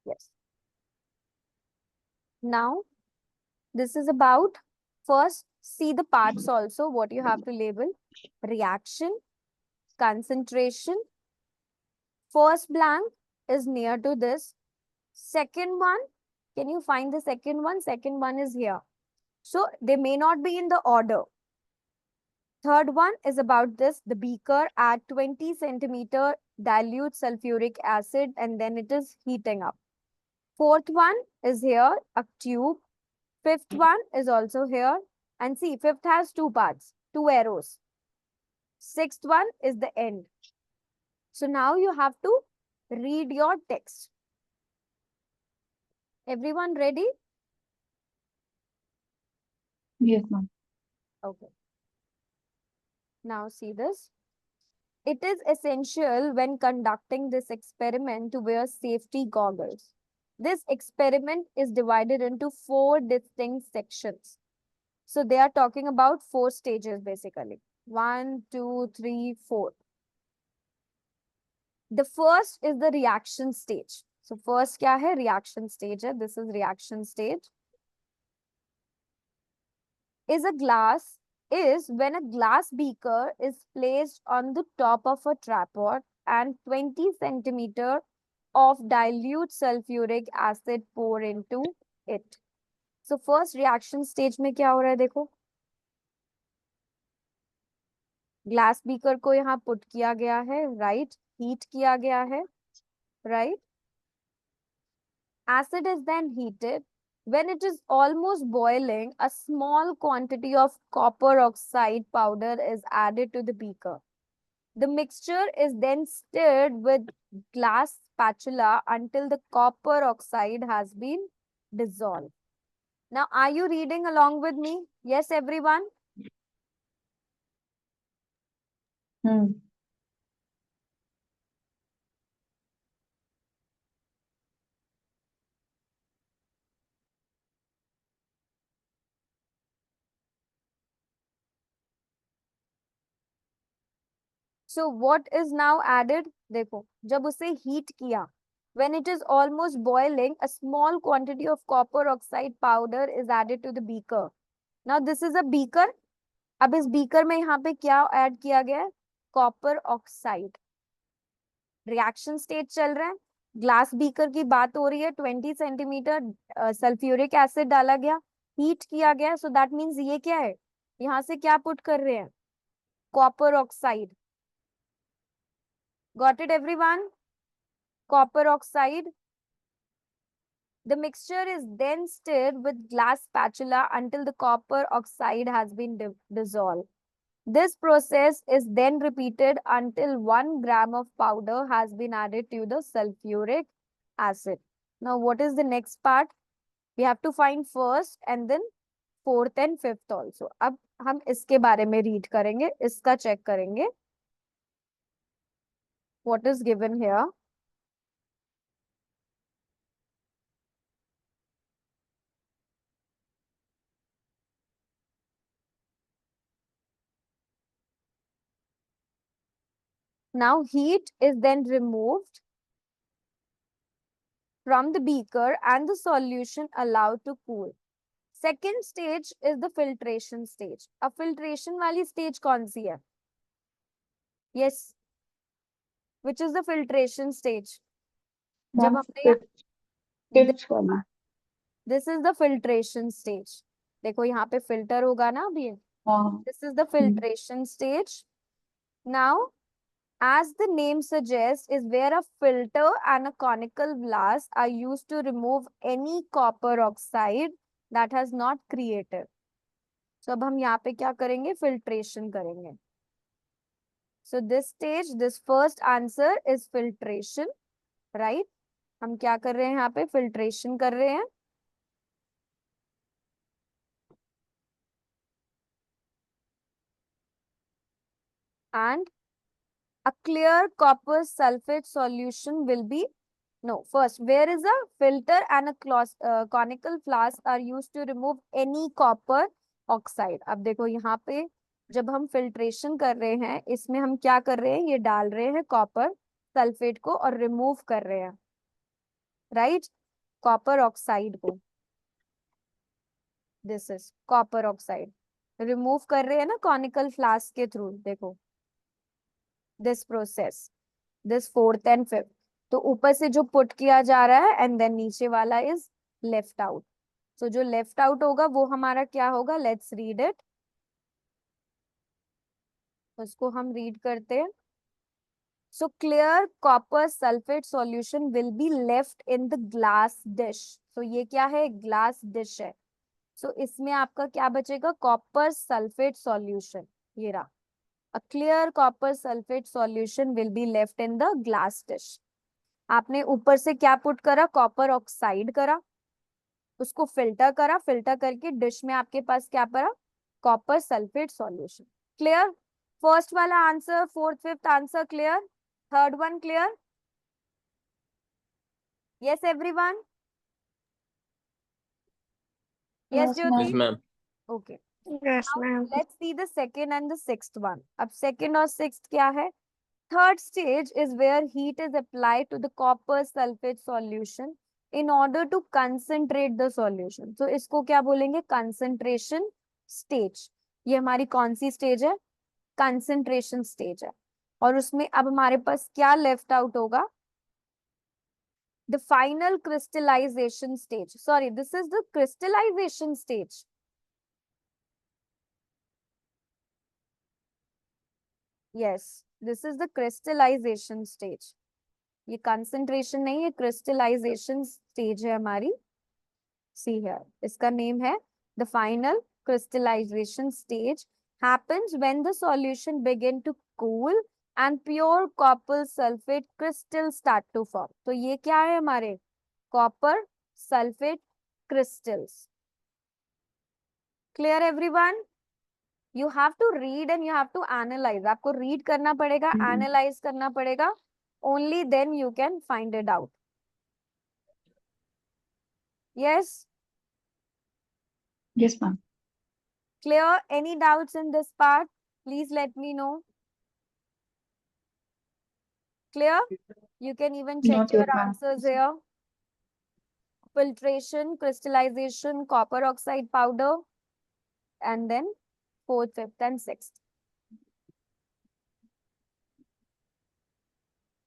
Yes. Now, this is about, first, see the parts also, what you have to label. Reaction, concentration. First blank is near to this. Second one, can you find the second one? Second one is here. So they may not be in the order. Third one is about this, the beaker at 20 centimeter dilute sulfuric acid, and then it is heating up. Fourth one is here, a tube. Fifth one is also here. And see, fifth has two parts, two arrows. Sixth one is the end. So now you have to read your text. Everyone ready? Yes, ma'am. Okay. Now see this. It is essential when conducting this experiment to wear safety goggles. This experiment is divided into 4 distinct sections. So they are talking about 4 stages basically. 1, 2, 3, 4. The first is the reaction stage. So first क्या है? Reaction stage है. This is reaction stage. Is when a glass beaker is placed on the top of a tripod and 20 centimeter of dilute sulfuric acid pour into it. So first reaction stage में क्या हो रहा है देखो, glass beaker को यहाँ put किया गया है, राइट, हीट किया गया है, right. Acid is then heated. When it is almost boiling, a small quantity of copper oxide powder is added to the beaker. The mixture is then stirred with glass spatula until the copper oxide has been dissolved. Now, are you reading along with me? Yes, everyone? Hmm. So what is now added? देखो, जब उसे heat किया, when it is almost boiling, a small quantity of copper oxide powder is added to the beaker. Now this is a beaker. अब इस beaker में यहाँ पे क्या add किया गया है? Copper oxide. Reaction stage चल रहा है. ग्लास बीकर की बात हो रही है. 20 सेंटीमीटर सल्फ्यूरिक एसिड डाला गया, हीट किया गया. सो दैट मीन्स ये क्या है? यहाँ से क्या पुट कर रहे हैं? Copper oxide. Got it everyone? Copper oxide. The mixture is then stirred with glass spatula until the copper oxide has been dissolved. This process is then repeated until 1 gram of powder has been added to the sulfuric acid. Now, what is the next part? We have to find first and then fourth and fifth also. अब हम इसके बारे में read करेंगे, इसका check करेंगे. What is given here? Now, heat is then removed from the beaker and the solution allowed to cool. Second stage is the filtration stage. अब filtration वाली stage कौन सी है? Yes. Which is the filtration stage? जब Ma'am, हमने fifth वाली. this is the filtration stage. देखो यहाँ पे filter होगा ना अभी. हाँ. This is the filtration stage. Now, as the name suggests, is where a filter and a conical glass are used to remove any copper oxide that has not created. So अब हम यहाँ पे क्या करेंगे? Filtration करेंगे. So this stage, this first answer is filtration, right? हम क्या कर रहे हैं यहाँ पे? Filtration कर रहे हैं. And a clear copper sulfate solution will be, no, first, where is a filter and a conical flask are used to remove any copper oxide. अब देखो यहाँ पे जब हम filtration कर रहे हैं, इसमें हम क्या कर रहे हैं? ये डाल रहे हैं copper sulfate को और remove कर रहे हैं. राइट, कॉपर ऑक्साइड को, this is copper oxide, remove कर रहे हैं ना कॉनिकल फ्लास्क के थ्रू, देखो this process, this fourth and fifth, तो ऊपर से जो पुट किया जा रहा है एंड देन नीचे वाला इज लेफ्ट आउट, तो जो लेफ्ट आउट होगा वो हमारा क्या होगा, लेट्स रीड इट, उसको हम रीड करते हैं। So clear copper sulfate solution will be left in the glass dish. So ये क्या है, glass dish है, so इसमें आपका क्या बचेगा, copper sulfate solution, ये रहा, a clear copper sulfate solution will be left in the glass dish. आपने ऊपर से क्या पुट करा, कॉपर ऑक्साइड करा, उसको फिल्टर करा, फिल्टर करके डिश में आपके पास क्या पड़ा, copper sulphate solution. Clear, first वाला answer, fourth fifth answer clear, third one clear, yes everyone, yes Yes, Jyoti, Yes, ma'am. okay, Yes, now ma'am. let's see the second and the sixth one। अब second और sixth क्या है, third stage is where heat is applied to the copper sulfate solution in order to concentrate the solution, so इसको क्या बोलेंगे, concentration stage। ये हमारी कौन सी स्टेज है, कंसंट्रेशन स्टेज है, और उसमें अब हमारे पास क्या लेफ्ट आउट होगा, the final crystallization stage, sorry this is the crystallization stage, yes this is the crystallization stage, ये concentration नहीं है, crystallization stage है हमारी, see here इसका नेम है the final crystallization stage happens when the solution begin to cool and pure copper sulfate crystals start to form। तो ये क्या है हमारे, copper sulfate crystals। clear everyone, you have to read and you have to analyze, आपको read करना पड़ेगा, analyze करना पड़ेगा, only then you can find it out, yes Yes, ma'am. clear, any doubts in this part, please let me know, clear, you can even check Not your yet, ma'am. answers here, filtration, crystallization, copper oxide powder, and then fourth, fifth and sixth,